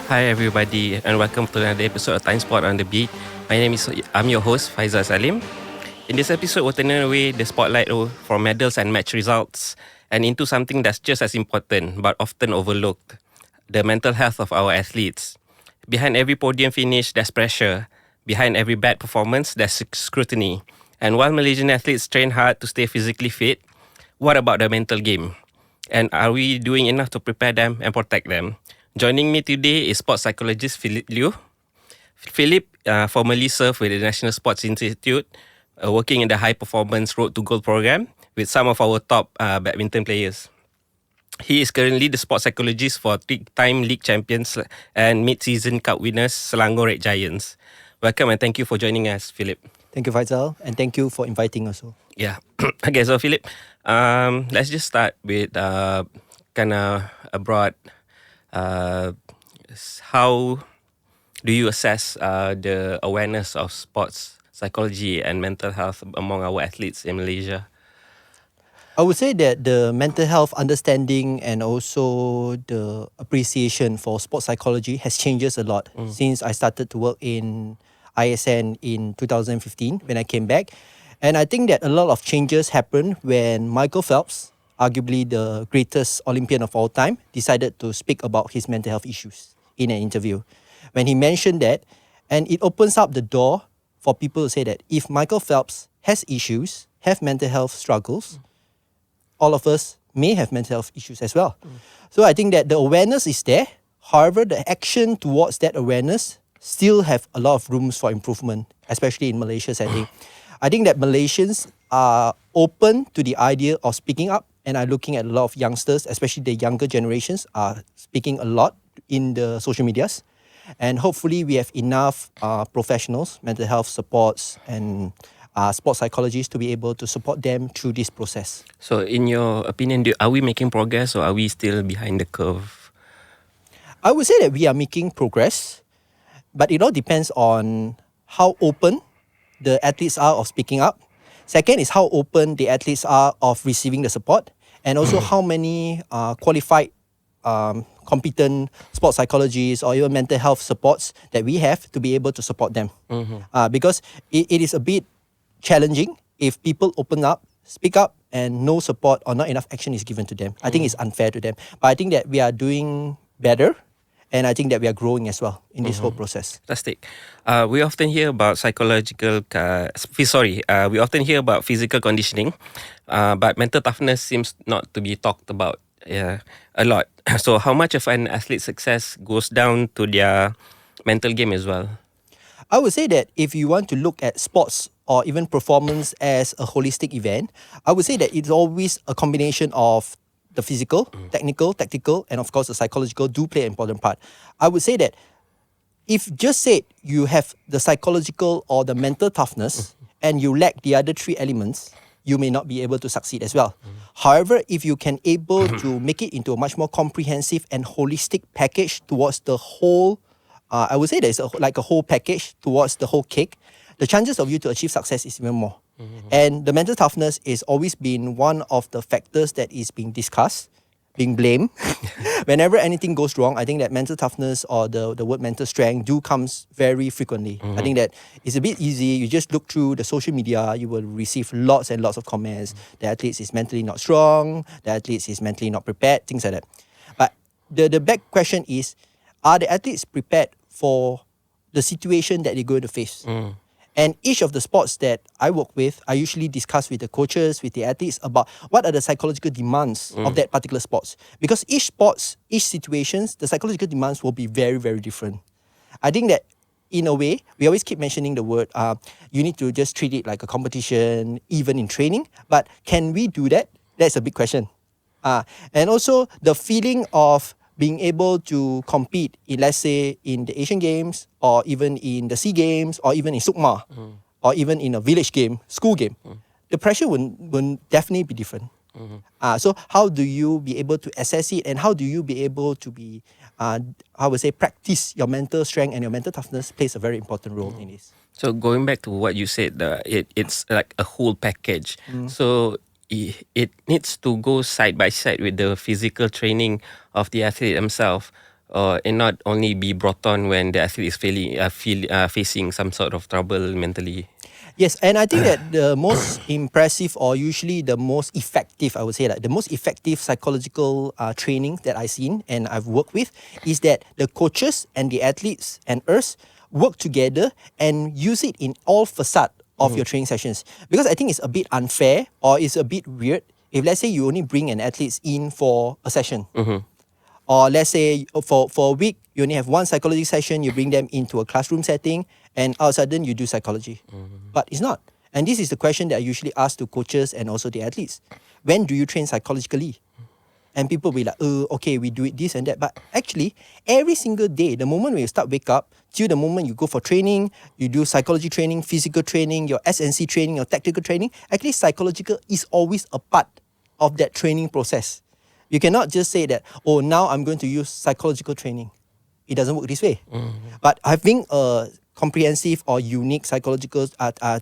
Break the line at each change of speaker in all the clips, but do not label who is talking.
Hi everybody and welcome to another episode of Timesport On The Beat. I'm your host Faizal Salim. In this episode, we'll turn away the spotlight from medals and match results and into something that's just as important but often overlooked: the mental health of our athletes. Behind every podium finish, there's pressure. Behind every bad performance, there's scrutiny. And while Malaysian athletes train hard to stay physically fit, what about the mental game? And are we doing enough to prepare them and protect them? Joining me today is sports psychologist Philip Lew. Philip formerly served with the National Sports Institute, working in the High Performance Road to Gold program with some of our top badminton players. He is currently the sports psychologist for three-time league champions and mid-season cup winners Selangor Red Giants. Welcome and thank you for joining us, Philip.
Thank you, Faizal, and thank you for inviting also.
Yeah. Okay, so Philip, let's just start with kind of a broad. How do you assess the awareness of sports psychology and mental health among our athletes in Malaysia?
I would say that the mental health understanding and also the appreciation for sports psychology has changed a lot since I started to work in ISN in 2015 when I came back. And I think that a lot of changes happened when Michael Phelps, arguably the greatest Olympian of all time, decided to speak about his mental health issues in an interview. When he mentioned that, and it opens up the door for people to say that if Michael Phelps has issues, have mental health struggles, all of us may have mental health issues as well. So I think that the awareness is there. However, the action towards that awareness still have a lot of rooms for improvement, especially in Malaysia setting. I think that Malaysians are open to the idea of speaking up and are looking at a lot of youngsters, especially the younger generations, are speaking a lot in the social medias. And hopefully we have enough professionals, mental health supports and sports psychologists to be able to support them through this process.
So in your opinion, are we making progress or are we still behind the curve?
I would say that we are making progress, but it all depends on how open the athletes are of speaking up. Second is how open the athletes are of receiving the support, and also how many qualified, competent sports psychologists or even mental health supports that we have to be able to support them. Because it is a bit challenging if people open up, speak up, and no support or not enough action is given to them. I think it's unfair to them. But I think that we are doing better. And I think that we are growing as well in this whole process.
Fantastic. We often hear about we often hear about physical conditioning, but mental toughness seems not to be talked about a lot. So how much of an athlete's success goes down to their mental game as well?
I would say that if you want to look at sports or even performance as a holistic event, I would say that it's always a combination of the physical, technical, tactical, and of course the psychological do play an important part. I would say that if just said you have the psychological or the mental toughness and you lack the other three elements, you may not be able to succeed as well. However, if you can able to make it into a much more comprehensive and holistic package towards the whole, I would say there's like a whole package towards the whole cake, the chances of you to achieve success is even more. And the mental toughness is always been one of the factors that is being discussed, being blamed. Whenever anything goes wrong, I think that mental toughness or the word mental strength do comes very frequently. I think that it's a bit easy. You just look through the social media, you will receive lots and lots of comments. The athletes is mentally not strong, the athletes is mentally not prepared, things like that. But the big question is, are the athletes prepared for the situation that they're going to face? And each of the sports that I work with, I usually discuss with the coaches, with the athletes about what are the psychological demands of that particular sports. Because each sports, each situations, the psychological demands will be very, very different. I think that in a way, we always keep mentioning the word, you need to just treat it like a competition, even in training. But can we do that? That's a big question. And also the feeling of being able to compete in, let's say, in the Asian Games or even in the SEA Games or even in Sukma or even in a village game, school game, the pressure will definitely be different. So how do you be able to assess it and how do you be able to be, I would say, practice your mental strength and your mental toughness plays a very important role in this.
So going back to what you said, it's like a whole package. So it needs to go side by side with the physical training of the athlete himself. and not only be brought on when the athlete is facing some sort of trouble mentally.
Yes, and I think that the most impressive or usually the most effective, I would say, like the most effective psychological training that I've seen and I've worked with is that the coaches and the athletes and us work together and use it in all facet of your training sessions. Because I think it's a bit unfair or it's a bit weird if, let's say, you only bring an athlete in for a session. Or let's say for a week, you only have one psychology session, you bring them into a classroom setting, and all of a sudden you do psychology. But it's not. And this is the question that I usually ask to coaches and also the athletes. When do you train psychologically? And people will be like, oh, okay, we do it this and that. But actually, every single day, the moment when you start wake up, till the moment you go for training, you do psychology training, physical training, your SNC training, your tactical training, actually psychological is always a part of that training process. You cannot just say that, oh, now I'm going to use psychological training. It doesn't work this way. But having a comprehensive or unique psychological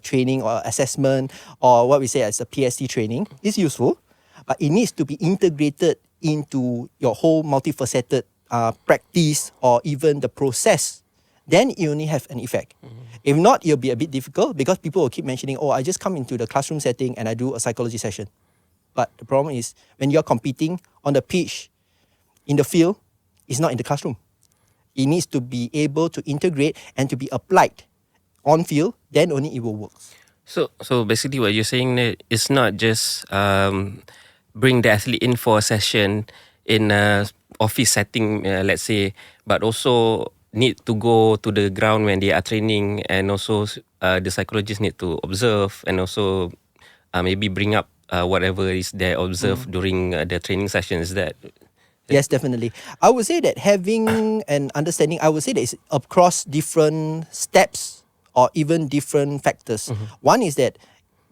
training or assessment or what we say as a PST training is useful, but it needs to be integrated into your whole multifaceted practice or even the process. Then you only have an effect. If not, it'll be a bit difficult because people will keep mentioning, oh, I just come into the classroom setting and I do a psychology session. But the problem is when you're competing on the pitch, in the field, it's not in the classroom. It needs to be able to integrate and to be applied on field, then only it will work.
So basically, what you're saying that it's not just bring the athlete in for a session in a office setting, let's say, but also need to go to the ground when they are training, and also the psychologists need to observe and also maybe bring up whatever is there observed during the training session. Is that?
Yes, definitely. I would say that having an understanding, I would say that it's across different steps or even different factors. One is that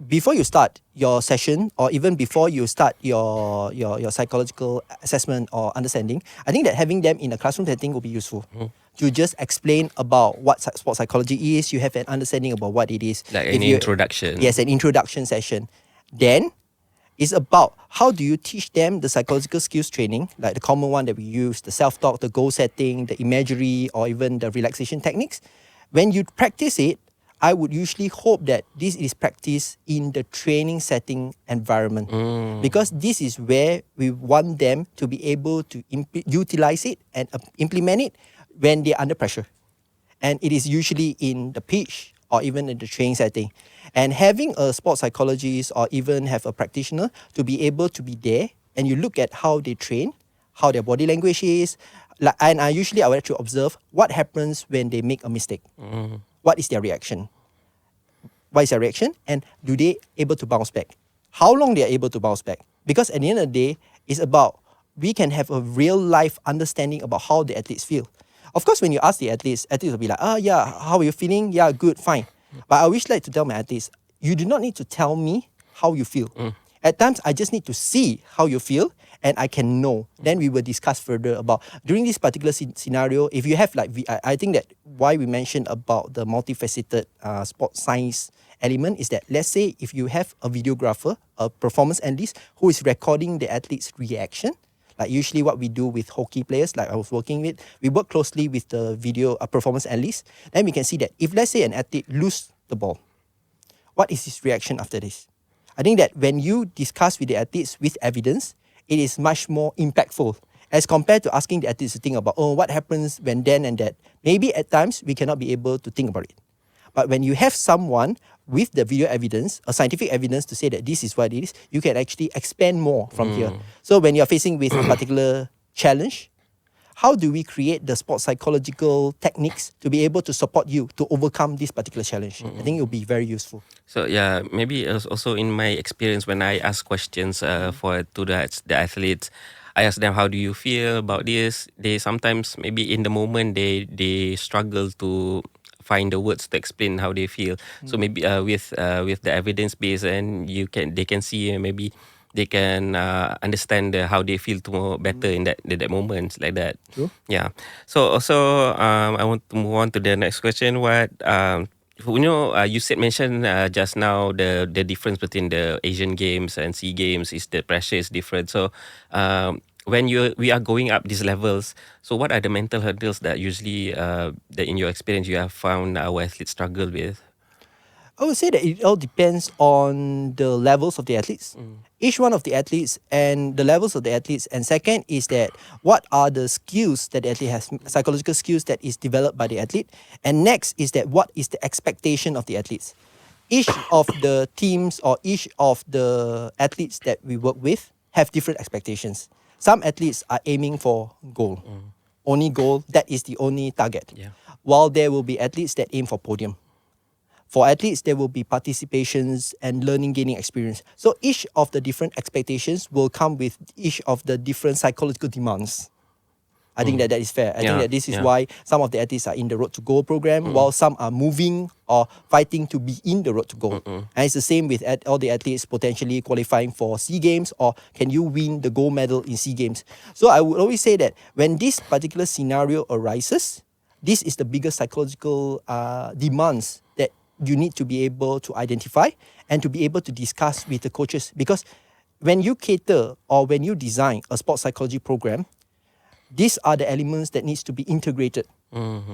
before you start your session or even before you start your psychological assessment or understanding, I think that having them in a classroom setting will be useful. To just explain about what sports psychology is, you have an understanding about what it is.
Like an introduction.
Yes, an introduction session. Then it's about how do you teach them the psychological skills training, like the common one that we use, the self-talk, the goal setting, the imagery, or even the relaxation techniques. When you practice it, I would usually hope that this is practiced in the training setting environment. Because this is where we want them to be able to utilize it and implement it when they're under pressure. And it is usually in the pitch or even in the training setting. And having a sports psychologist or even have a practitioner to be able to be there and you look at how they train, how their body language is, and I would like to observe what happens when they make a mistake. What is their reaction? What is their reaction? And do they able to bounce back? How long they are able to bounce back? Because at the end of the day, it's about we can have a real life understanding about how the athletes feel. Of course, when you ask the athletes will be like, yeah, how are you feeling? Yeah, good, fine. But I always like to tell my athletes, you do not need to tell me how you feel. At times, I just need to see how you feel and I can know. Then we will discuss further about, during this particular scenario, if you have I think that why we mentioned about the multifaceted sport science element is that, let's say if you have a videographer, a performance analyst who is recording the athlete's reaction, like usually what we do with hockey players, like I was working with, we work closely with the video performance analyst. Then we can see that if, let's say, an athlete lose the ball, what is his reaction after this? I think that when you discuss with the athletes with evidence, it is much more impactful as compared to asking the athletes to think about, oh, what happens when then and that. Maybe at times we cannot be able to think about it. But when you have someone with the video evidence, a scientific evidence to say that this is what it is, you can actually expand more from here. So when you're facing with a particular challenge, how do we create the sports psychological techniques to be able to support you to overcome this particular challenge? I think it will be very useful.
So yeah, maybe also in my experience when I ask questions to the athletes, I ask them, how do you feel about this? They sometimes, maybe in the moment, they struggle to find the words to explain how they feel. So maybe with the evidence base, and they can see, maybe they can understand how they feel better in that moment, like that.
True.
Yeah. So also I want to move on to the next question. What you mentioned just now the difference between the Asian Games and SEA Games is the pressure is different. So when we are going up these levels, so what are the mental hurdles that usually that in your experience you have found our athletes struggle with?
I would say that it all depends on the levels of the athletes. Each one of the athletes and the levels of the athletes. And second is that what are the skills that the athlete has, psychological skills that is developed by the athlete. And next is that what is the expectation of the athletes. Each of the teams or each of the athletes that we work with have different expectations. Some athletes are aiming for gold. Only goal, that is the only target.
Yeah.
While there will be athletes that aim for podium. For athletes, there will be participations and learning, gaining experience. So each of the different expectations will come with each of the different psychological demands. I think that is fair. I think that this is why some of the athletes are in the Road to Gold program, while some are moving or fighting to be in the Road to Gold. And it's the same with all the athletes potentially qualifying for SEA Games, or can you win the gold medal in SEA Games. So I would always say that when this particular scenario arises, this is the biggest psychological demands that you need to be able to identify and to be able to discuss with the coaches. Because when you cater or when you design a sports psychology program, these are the elements that needs to be integrated.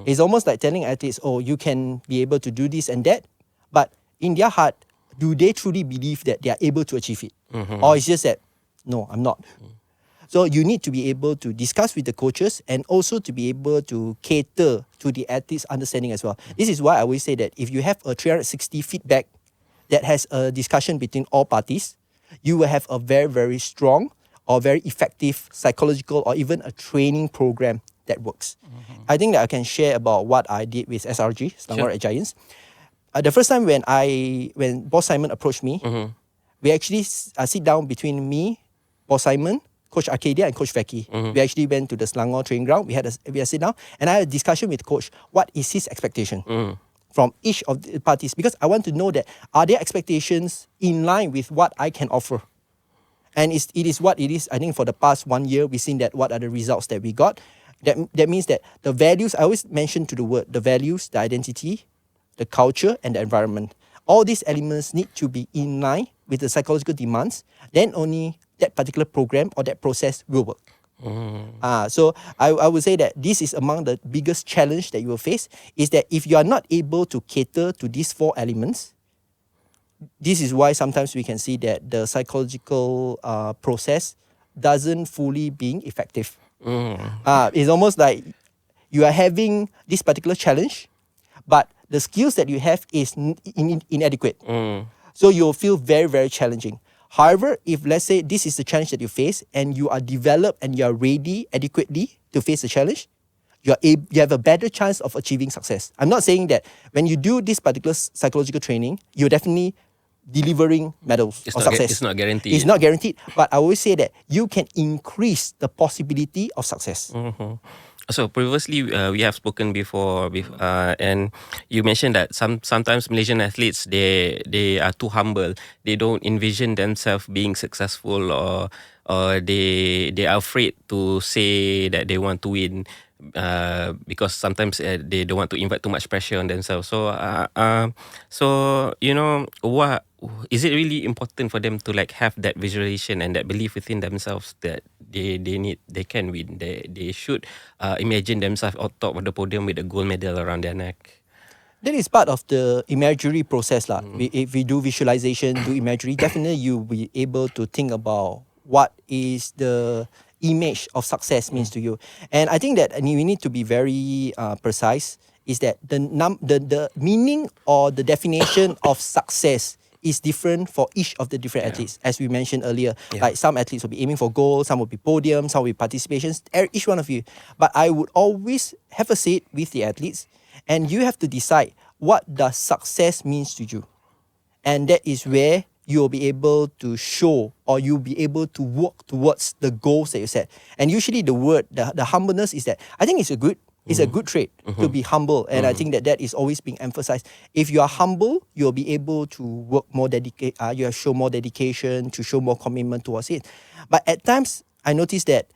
It's almost like telling athletes, oh, you can be able to do this and that, but in their heart, do they truly believe that they are able to achieve it? Or it's just that, no, I'm not. So you need to be able to discuss with the coaches and also to be able to cater to the athletes' understanding as well. This is why I always say that if you have a 360 feedback that has a discussion between all parties, you will have a very, very strong or very effective psychological or even a training program that works. I think that I can share about what I did with SRG, Selangor at Giants. The first time when Boss Simon approached me, we actually sit down between me, Boss Simon, Coach Arcadia and Coach Becky. We actually went to the Selangor training ground. We had a sit down and I had a discussion with Coach. What is his expectation from each of the parties? Because I want to know that are their expectations in line with what I can offer? And it is what it is. I think for the past 1 year, we've seen that what are the results that we got. That means that the values, I always mention to the word, the values, the identity, the culture, and the environment. All these elements need to be in line with the psychological demands. Then only that particular program or that process will work. So I would say that this is among the biggest challenge that you will face, is that if you are not able to cater to these 4 elements, this is why sometimes we can see that the psychological process doesn't fully being effective. It's almost like you are having this particular challenge, but the skills that you have is inadequate. So you'll feel very, very challenging. However, if let's say this is the challenge that you face and you are developed and you are ready adequately to face the challenge, you have a better chance of achieving success. I'm not saying that when you do this particular psychological training, you're definitely delivering medals or success.
It's not guaranteed.
It's not guaranteed. But I always say that you can increase the possibility of success.
So previously we have spoken before, and you mentioned that sometimes Malaysian athletes they are too humble. They don't envision themselves being successful, or they are afraid to say that they want to win, because sometimes they don't want to invite too much pressure on themselves. So you know, what is it really important for them to like have that visualization and that belief within themselves that they can win, they should imagine themselves on top of the podium with a gold medal around their neck?
That is part of the imagery process lah. If we do visualization, do imagery, definitely you'll be able to think about what is the image of success means to you. And I think that we need to be very precise, is that the meaning or the definition of success is different for each of the different athletes. As we mentioned earlier, like some athletes will be aiming for gold, some will be podium, some will be participations, each one of you. But I would always have a say with the athletes, and you have to decide what does success means to you. And that is where you'll be able to show, or you'll be able to work towards the goals that you set. And usually the word, the humbleness is that, I think it's a good trait to be humble. And I think that is always being emphasized. If you are humble, you'll be able to work more you show more dedication, to show more commitment towards it. But at times, I notice that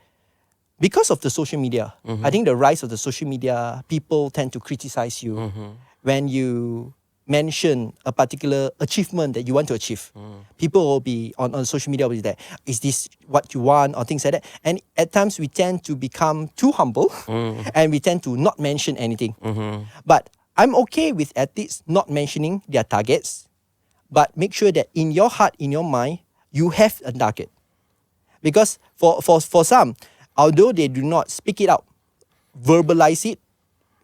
because of the social media, I think the rise of the social media, people tend to criticize you when you mention a particular achievement that you want to achieve, people will be on social media will be there. Is this what you want or things like that? And at times we tend to become too humble and we tend to not mention anything. But I'm okay with athletes not mentioning their targets, but make sure that in your heart, in your mind, you have a target. Because for some, although they do not speak it out, verbalize it,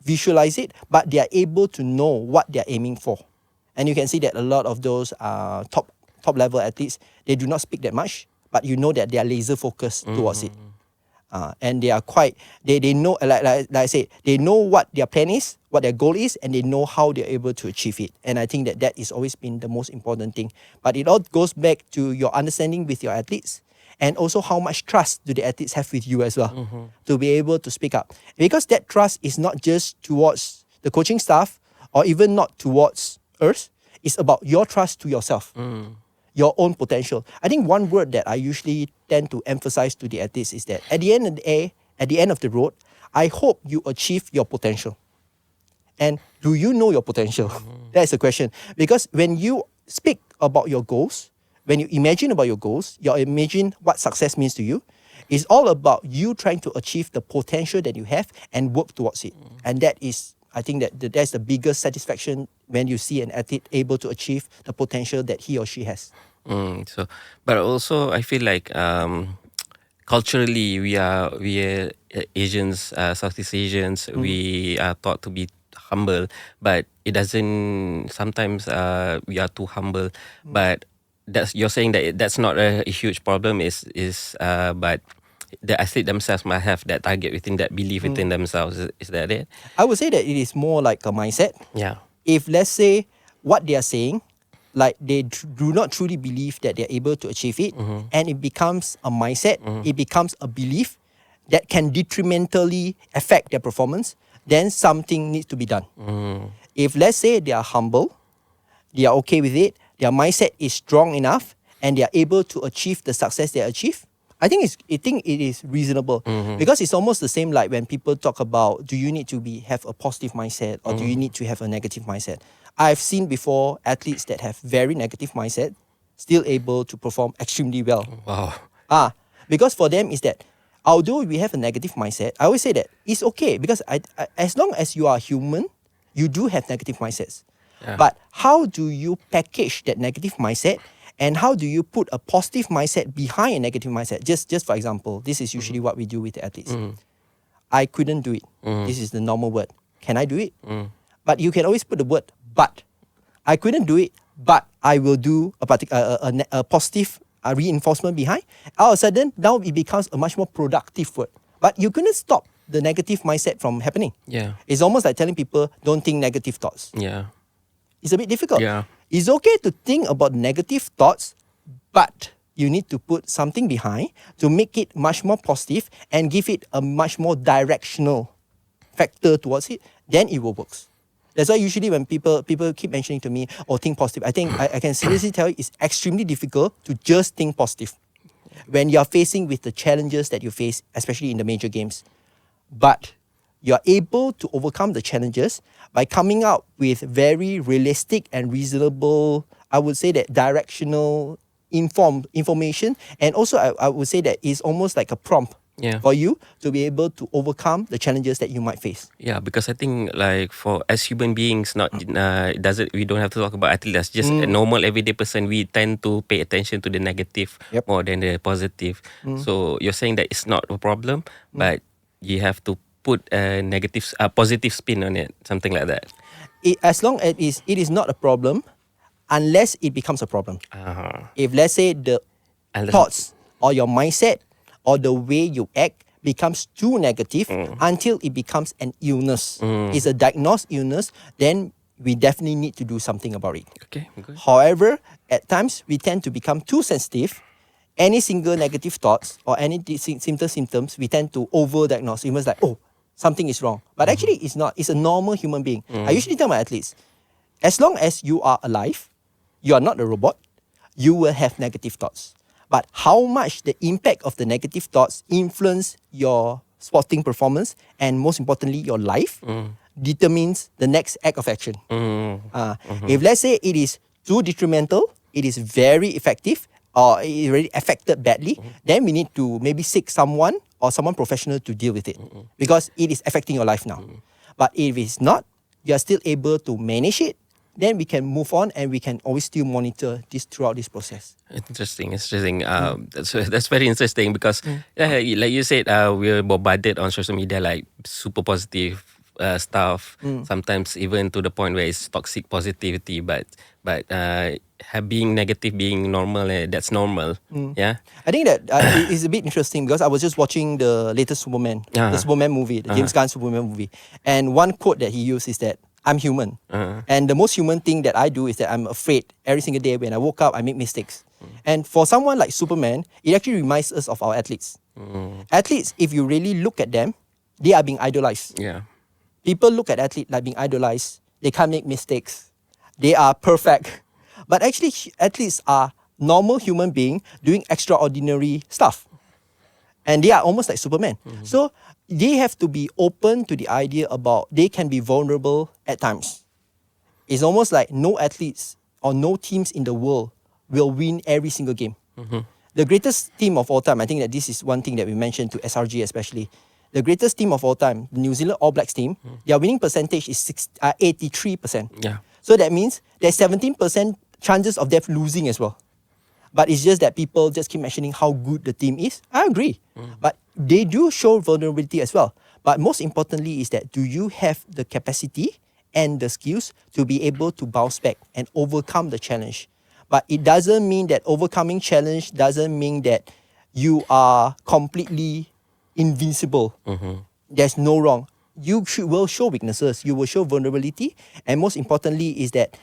visualize it, but they are able to know what they are aiming for. And you can see that a lot of those top level athletes, they do not speak that much, but you know that they are laser focused towards it. And they are quite, they know, like I said, they know what their plan is, what their goal is, and they know how they're able to achieve it. And I think that is always been the most important thing. But it all goes back to your understanding with your athletes, and also how much trust do the athletes have with you as well to be able to speak up. Because that trust is not just towards the coaching staff or even not towards us, it's about your trust to yourself. Your own potential. I think one word that I usually tend to emphasize to the athletes is that at the end of the day, at the end of the road, I hope you achieve your potential. And do you know your potential? That's the question. Because when you speak about your goals, when you imagine about your goals, you imagine what success means to you, it's all about you trying to achieve the potential that you have and work towards it. And that is, I think that's the biggest satisfaction when you see an athlete able to achieve the potential that he or she has.
But also I feel like culturally we are Asians, Southeast Asians, we are taught to be humble, but it doesn't. Sometimes we are too humble, but you're saying that that's not a huge problem. But the athlete themselves might have that target within that belief within themselves. Is that it?
I would say that it is more like a mindset.
Yeah.
If let's say what they are saying, like they do not truly believe that they're able to achieve it, and it becomes a mindset, it becomes a belief that can detrimentally affect their performance, then something needs to be done. If let's say they are humble, they are okay with it, their mindset is strong enough, and they are able to achieve the success they achieve, I think it is reasonable. Because it's almost the same like when people talk about, do you need to have a positive mindset or do you need to have a negative mindset? I've seen before athletes that have very negative mindset still able to perform extremely well.
Wow.
Because for them is that although we have a negative mindset, I always say that it's okay because as long as you are human, you do have negative mindsets.
Yeah.
But how do you package that negative mindset and how do you put a positive mindset behind a negative mindset? Just for example, this is usually what we do with the athletes. I couldn't do it. This is the normal word. Can I do it? But you can always put the word but. I couldn't do it, but I will do a positive reinforcement behind. All of a sudden, now it becomes a much more productive word. But you couldn't stop the negative mindset from happening.
Yeah.
It's almost like telling people, don't think negative thoughts.
Yeah.
It's a bit difficult.
Yeah.
It's okay to think about negative thoughts, but you need to put something behind to make it much more positive and give it a much more directional factor towards it, then it will work. That's why usually when people keep mentioning to me, think positive, I think I can seriously tell you it's extremely difficult to just think positive when you're facing with the challenges that you face, especially in the major games. But you're able to overcome the challenges by coming up with very realistic and reasonable, I would say that directional information. And also I would say that it's almost like a prompt for you to be able to overcome the challenges that you might face.
Yeah, because I think like as human beings, we don't have to talk about athletes, just a normal everyday person, we tend to pay attention to the negative more than the positive. So you're saying that it's not a problem, but you have to put a positive spin on it, something like that.
As long as it is not a problem, unless it becomes a problem. If let's say the thoughts or your mindset or the way you act becomes too negative until it becomes an illness, it's a diagnosed illness, then we definitely need to do something about it.
Okay, good.
However, at times we tend to become too sensitive. Any single negative thoughts or any symptoms, we tend to over-diagnose. It was like, something is wrong. But actually, it's not. It's a normal human being. I usually tell my athletes, as long as you are alive, you are not a robot, you will have negative thoughts. But how much the impact of the negative thoughts influence your sporting performance and most importantly, your life, determines the next act of action. If let's say it is too detrimental, it is very effective, or it already affected badly, then we need to maybe seek someone or someone professional to deal with it, because it is affecting your life now. But if it's not, you are still able to manage it, then we can move on and we can always still monitor this throughout this process.
Interesting. That's very interesting because, like you said, we're bombarded on social media like super positive stuff. Sometimes even to the point where it's toxic positivity, but being negative, being normal, that's normal. Yeah.
I think that it's a bit interesting because I was just watching the latest Superman, the Superman movie, the James Gunn Superman movie, and one quote that he used is that I'm human, and the most human thing that I do is that I'm afraid every single day when I woke up I make mistakes. And for someone like Superman, it actually reminds us of our athletes. Athletes, if you really look at them, they are being idolized.
Yeah.
People look at athletes like being idolized. They can't make mistakes. They are perfect. But actually, athletes are normal human beings doing extraordinary stuff. And they are almost like Superman. So they have to be open to the idea about they can be vulnerable at times. It's almost like no athletes or no teams in the world will win every single game. The greatest team of all time, I think that this is one thing that we mentioned to SRG especially. The greatest team of all time, the New Zealand All Blacks team, their winning percentage is 83%.
Yeah.
So that means there's 17% chances of them losing as well. But it's just that people just keep mentioning how good the team is. I agree. But they do show vulnerability as well. But most importantly is that do you have the capacity and the skills to be able to bounce back and overcome the challenge? But it doesn't mean that overcoming challenge doesn't mean that you are completely invincible. There's no wrong. You will show weaknesses. You will show vulnerability. And most importantly is that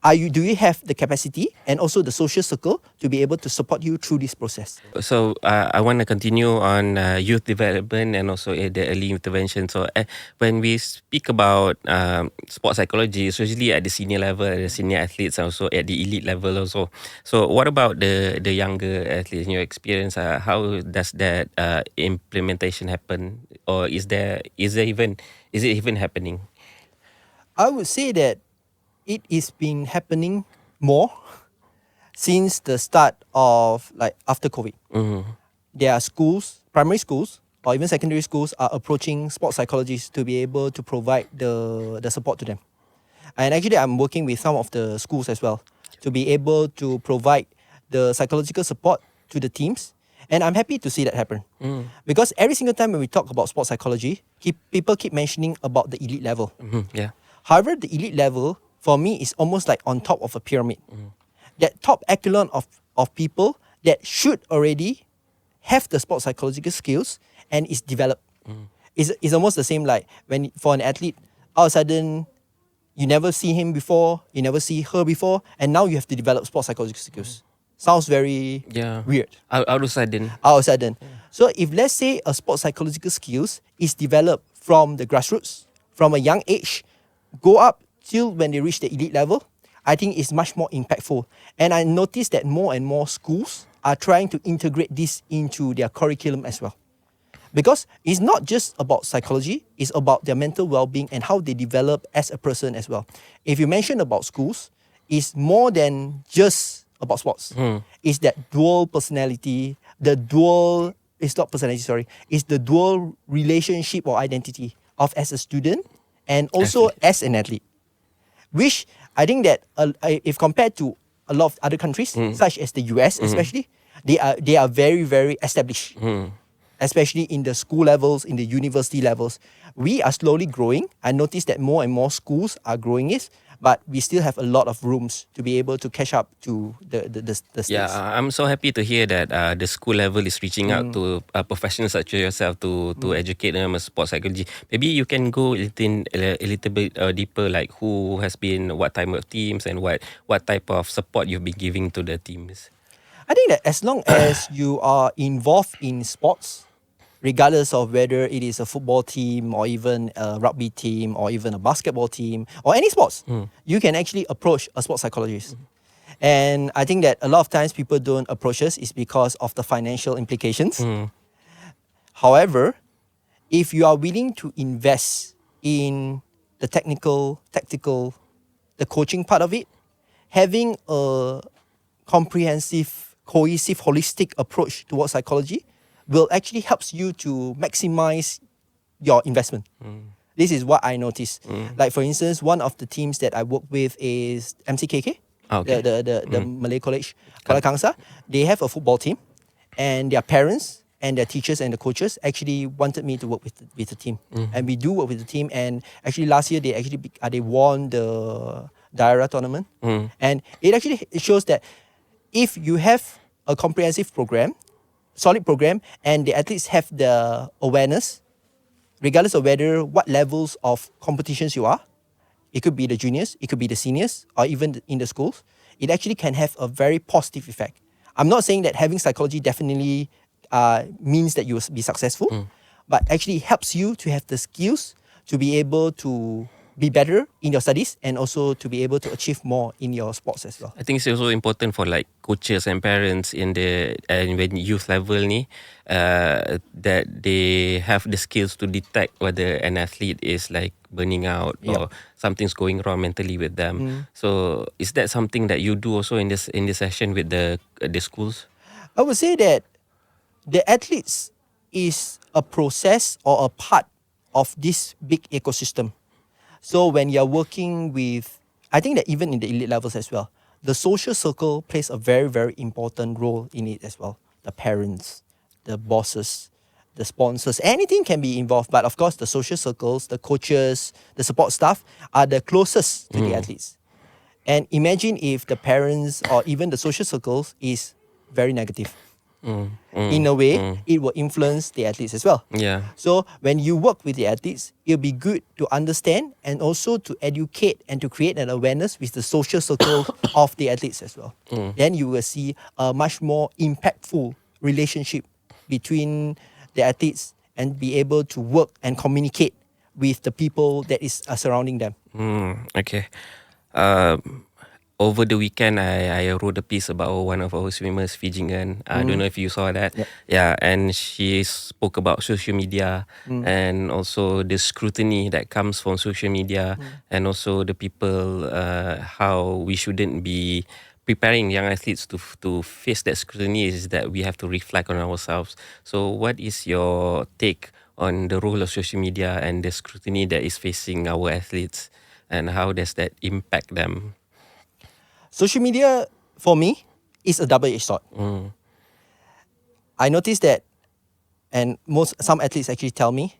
do you have the capacity and also the social circle to be able to support you through this process?
So I want to continue on youth development and also the early intervention. So when we speak about sports psychology, it's usually at the senior level, the senior athletes, and also at the elite level also. So what about the younger athletes? In your experience, how does that implementation happen, or is it even happening?
I would say that it is been happening more since the start of like after COVID. There are schools, primary schools or even secondary schools are approaching sports psychologists to be able to provide the support to them. And actually I'm working with some of the schools as well to be able to provide the psychological support to the teams. And I'm happy to see that happen. Because every single time when we talk about sports psychology, people keep mentioning about the elite level.
Yeah.
However, the elite level for me is almost like on top of a pyramid. That top echelon of people that should already have the sports psychological skills and is developed. It's almost the same like when for an athlete, all of a sudden you never see him before, you never see her before, and now you have to develop sports psychological skills. Sounds very weird.
Out of sudden.
All of a sudden. So if let's say a sports psychological skills is developed from the grassroots, from a young age, go up till when they reach the elite level, I think it's much more impactful. And I noticed that more and more schools are trying to integrate this into their curriculum as well. Because it's not just about psychology, it's about their mental well-being and how they develop as a person as well. If you mention about schools, it's more than just about sports. It's that dual personality, it's the dual relationship or identity of as a student and also as an athlete. Which I think that if compared to a lot of other countries, such as the US especially, they are very, very established. Especially in the school levels, in the university levels. We are slowly growing. I noticed that more and more schools are growing it, but we still have a lot of rooms to be able to catch up to the states.
Yeah, I'm so happy to hear that the school level is reaching out to professionals such as yourself to educate them as sports psychology. Maybe you can go a little bit deeper, like who has been, what type of teams and what type of support you've been giving to the teams.
I think that as long as you are involved in sports, regardless of whether it is a football team or even a rugby team or even a basketball team or any sports, you can actually approach a sports psychologist. And I think that a lot of times people don't approach us is because of the financial implications. However, if you are willing to invest in the technical, tactical, the coaching part of it, having a comprehensive, cohesive, holistic approach towards psychology will actually helps you to maximize your investment. This is what I noticed. Like for instance, one of the teams that I work with is MCKK,
Okay.
the Malay College, Kuala Kangsar. They have a football team, and their parents and their teachers and the coaches actually wanted me to work with the team, and we do work with the team. And actually last year they actually they won the Daira tournament, and it shows that if you have a comprehensive program, solid program, and the athletes have the awareness, regardless of what levels of competitions you are, it could be the juniors, it could be the seniors, or even in the schools, it actually can have a very positive effect. I'm not saying that having psychology definitely means that you will be successful, but actually helps you to have the skills to be able to be better in your studies and also to be able to achieve more in your sports as well.
I think it's also important for like coaches and parents in the when youth level ni that they have the skills to detect whether an athlete is like burning out or something's going wrong mentally with them. So is that something that you do also in this session with the schools?
I would say that the athletes is a process or a part of this big ecosystem. So when you're working with, I think that even in the elite levels as well, the social circle plays a very, very important role in it as well. The parents, the bosses, the sponsors, anything can be involved. But of course, the social circles, the coaches, the support staff are the closest to the athletes. And imagine if the parents or even the social circles is very negative. In a way, it will influence the athletes as well.
Yeah.
So when you work with the athletes, it'll be good to understand and also to educate and to create an awareness with the social circle of the athletes as well. Then you will see a much more impactful relationship between the athletes and be able to work and communicate with the people that is surrounding them.
Okay. Over the weekend, I wrote a piece about one of our swimmers, Fijingan. I don't know if you saw that.
Yep.
Yeah, and she spoke about social media and also the scrutiny that comes from social media and also the people, how we shouldn't be preparing young athletes to face that scrutiny is that we have to reflect on ourselves. So what is your take on the role of social media and the scrutiny that is facing our athletes and how does that impact them?
Social media, for me, is a double-edged sword. I noticed that, and some athletes actually tell me,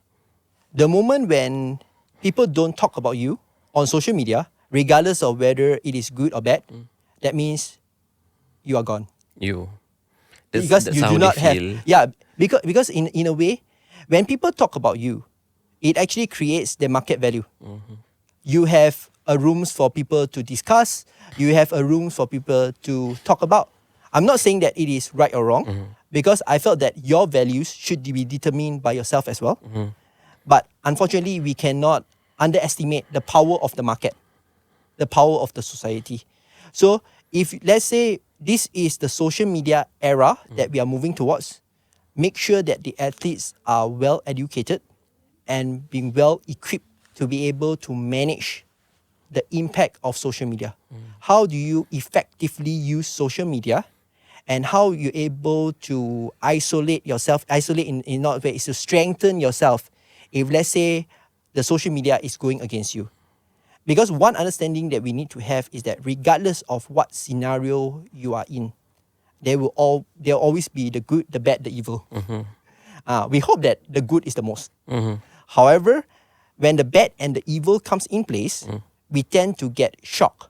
the moment when people don't talk about you on social media, regardless of whether it is good or bad, that means you are gone. Because
That's
you
how
do
they
not have,
feel.
because in a way, when people talk about you, it actually creates the market value. You have a rooms for people to discuss. You have a room for people to talk about. I'm not saying that it is right or wrong, because I felt that your values should be determined by yourself as well. But unfortunately, we cannot underestimate the power of the market, the power of the society. So if let's say this is the social media era that we are moving towards, make sure that the athletes are well educated and being well equipped to be able to manage the impact of social media. How do you effectively use social media, and how you're able to isolate yourself, in not way is to strengthen yourself if let's say the social media is going against you. Because one understanding that we need to have is that regardless of what scenario you are in, there'll always be the good, the bad, the evil. We hope that the good is the most. However, when the bad and the evil comes in place, we tend to get shocked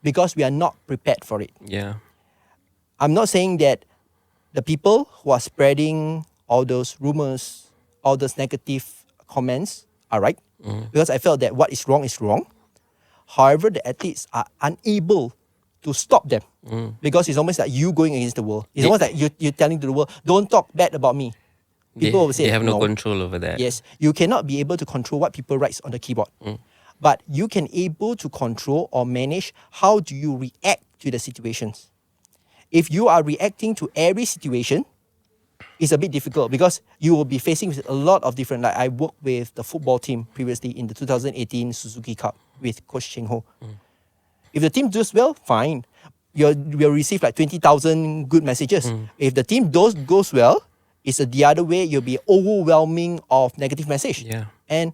because we are not prepared for it.
Yeah.
I'm not saying that the people who are spreading all those rumors, all those negative comments are right, because I felt that what is wrong is wrong. However, the athletes are unable to stop them because it's almost like you going against the world. It's almost like you're telling to the world, don't talk bad about me. People will say,
they have no
no
control over that.
Yes, you cannot be able to control what people write on the keyboard. But you can able to control or manage how do you react to the situations. If you are reacting to every situation is a bit difficult because you will be facing with a lot of different. Like I worked with the football team previously in the 2018 Suzuki Cup with Coach Cheng Ho. If the team does well, fine. You'll receive like 20,000 good messages. If the team goes well, it's the other way. You'll be overwhelming of negative message.
Yeah.
And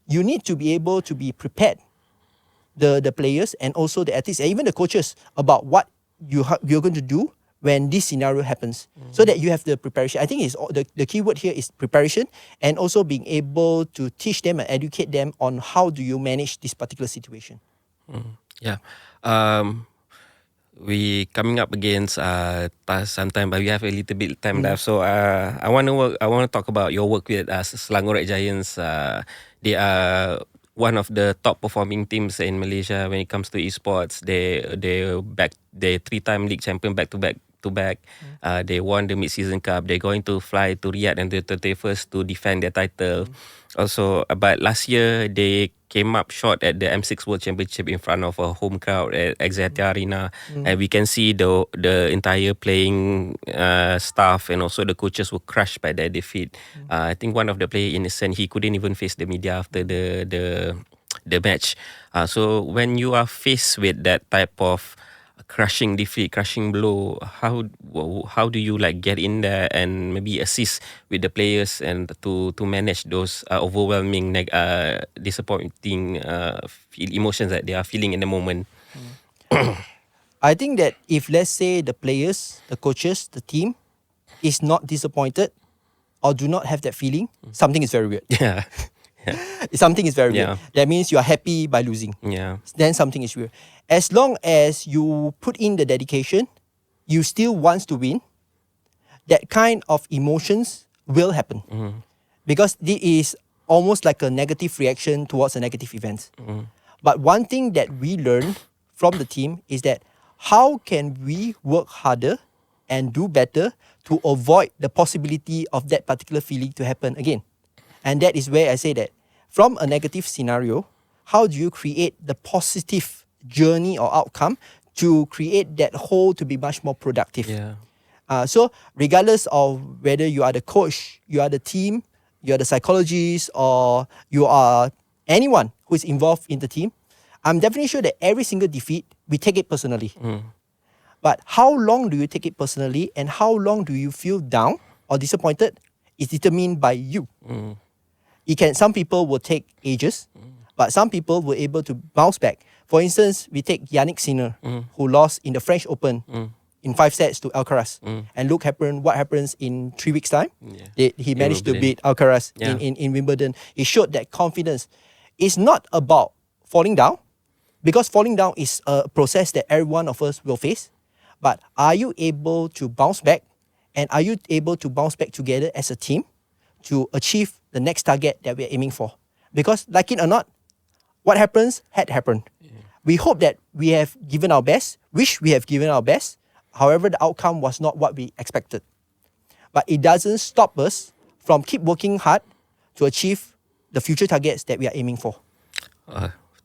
you need to be able to be prepared, the players and also the athletes and even the coaches about what you're going to do when this scenario happens, so that you have the preparation. I think the key word here is preparation, and also being able to teach them and educate them on how do you manage this particular situation.
Yeah. We coming up against some time, but we have a little bit time left. So I want to talk about your work with Selangor Red Giants. They are one of the top performing teams in Malaysia when it comes to esports. They 3-time league champion back to back. They won the mid-season cup. They're going to fly to Riyadh on the 31st to defend their title. Also, but last year they came up short at the M6 World Championship in front of a home crowd at Axiata Arena, and we can see the entire playing staff and also the coaches were crushed by that defeat. I think one of the players, in a sense, he couldn't even face the media after the match. So when you are faced with that type of crushing defeat, crushing blow, how do you like get in there and maybe assist with the players and to manage those overwhelming disappointing emotions that they are feeling in the moment?
I think that if, let's say, the players, the coaches, the team is not disappointed or do not have that feeling, something is very weird.
Yeah.
Something is very
Yeah.
weird. That means you are happy by losing.
Yeah.
Then something is weird. As long as you put in the dedication, you still want to win, that kind of emotions will happen. Because this is almost like a negative reaction towards a negative event. But one thing that we learned from the team is that how can we work harder and do better to avoid the possibility of that particular feeling to happen again. And that is where I say that from a negative scenario, how do you create the positive journey or outcome to create that whole to be much more productive?
Yeah.
So regardless of whether you are the coach, you are the team, you are the psychologist, or you are anyone who is involved in the team, I'm definitely sure that every single defeat, we take it personally. But how long do you take it personally and how long do you feel down or disappointed is determined by you. Some people will take ages, but some people were able to bounce back. For instance, we take Yannick Sinner, who lost in the French Open in 5 sets to Alcaraz. And look what happens in 3 weeks' time. He managed to beat Alcaraz in Wimbledon. It showed that confidence is not about falling down, because falling down is a process that every one of us will face. But are you able to bounce back? And are you able to bounce back together as a team to achieve the next target that we're aiming for? Because like it or not, what happens had happened. We hope that we have given our best, wish we have given our best. However, the outcome was not what we expected. But it doesn't stop us from keep working hard to achieve the future targets that we are aiming for.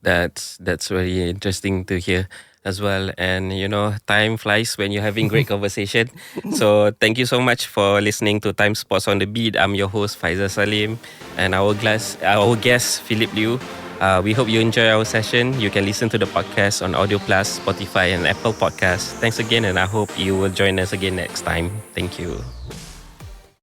That's very interesting to hear as well. And time flies when you're having great conversation. So thank you so much for listening to Timesport On The Beat. I'm your host Faizal Salim, and our guest Philip Lew. We hope you enjoy our session. You can listen to the podcast on Audio Plus, Spotify and Apple Podcasts. Thanks again, and I hope you will join us again next time. Thank you.